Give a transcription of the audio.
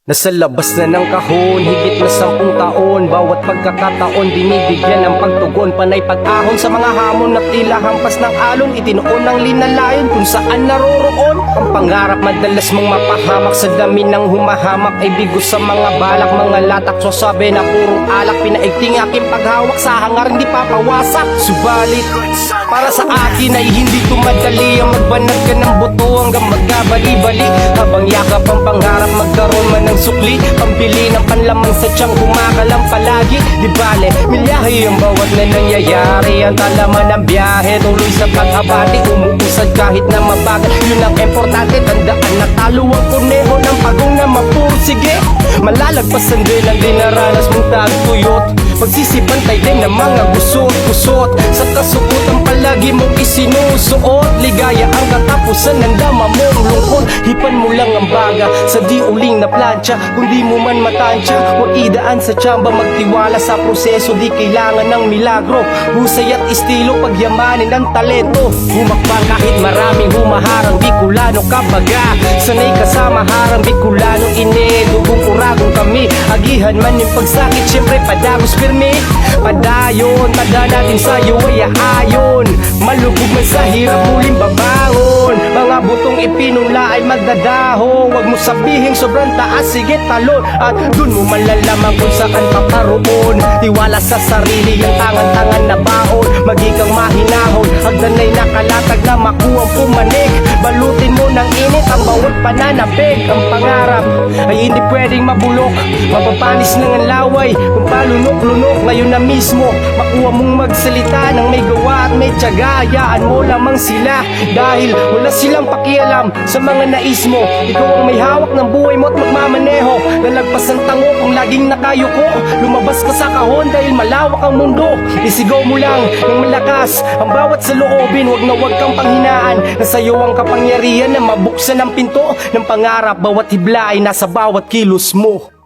Nasa labas na ng kahon, higit na 10 taon. Bawat pagkakataon, binibigyan ng pagtugon. Panay pag-ahon sa mga hamon na tila hampas ng alon. Itinuon ng linalayon kung saan naroroon. Ang pangarap madalas mong mapahamak sa dami ng humahamak. Ay bigo sa mga balak, mga latak. So sabi na purong alak, pinaigting aking paghawak. Sa hangar hindi papawasak. Subalit, para sa akin ay hindi tumadali ang magbanag ka ng buto hanggang magkabali-bali. Habang yakap ang pangarap, magkaroon man ng sukli, pambili ng panlamang sa tiyang kumakalang palagi. Di bale, milyahe yung bawat na nangyayari. Ang talaman ng biyahe, tuloy sa paghabati. Umuusad kahit na mabagal, yun ang importante. Tandaan na talo ang kuneho ng pagong na mapursige. Malalagpasan din ang dinaranas mong tagtuyot. Pagsisipantay din ng mga gusot-gusot. Sa kasukutan palagi mong isinusuot. Ligaya ang katapusan ng dama mong lungkot. Hipan mo lang ang baga sa di uling na plancha. Kung di mo man matansya, huwag idaan sa tsamba. Magtiwala sa proseso, di kailangan ng milagro. Husay at estilo, pagyamanin ang talento. Humakbang kahit maraming humaharang, Bicolano kabaga. Sanay kasama harang, Bicolano ine. Dugong uragong kami, agihan man yung pagsakit. Siyempre padagos pirmi, padayon. Tada natin sa'yo ay aayon. Malubog man sa hirap, muling babangon. Mga butong ipinula ay magdadaho. Huwag mo sabihin sobrang taas, sige talon. At dun mo malalaman kung saan paparoon. Tiwala sa sarili, yung tangan-tangan na baon. Magikang mahinahon, hagdanay nakalatag na makuwang pumanik. Balutin mo ng init ang bawat pananabig. Ang pangarap ay hindi pwedeng mabulok. Mapapanis lang ang laway kung palunok-lunok. Ngayon na mismo, makuha mong magsalita ng may gawa at may tiyaga. Hayaan mo lamang sila dahil wala silang pakialam sa mga nais mo. Ikaw ang may hawak ng buhay mo at magmamaneho. Lalagpas ang tango kung laging nakayuko. Lumabas ka sa kahon dahil malawak ang mundo. Isigaw mo lang ng malakas ang bawat sa loobin. Huwag na huwag kang panghinaan. Nasa iyo ang kapangyarihan na mabuksan ang pinto ng pangarap. Bawat hibla ay nasa bawat kilos mo.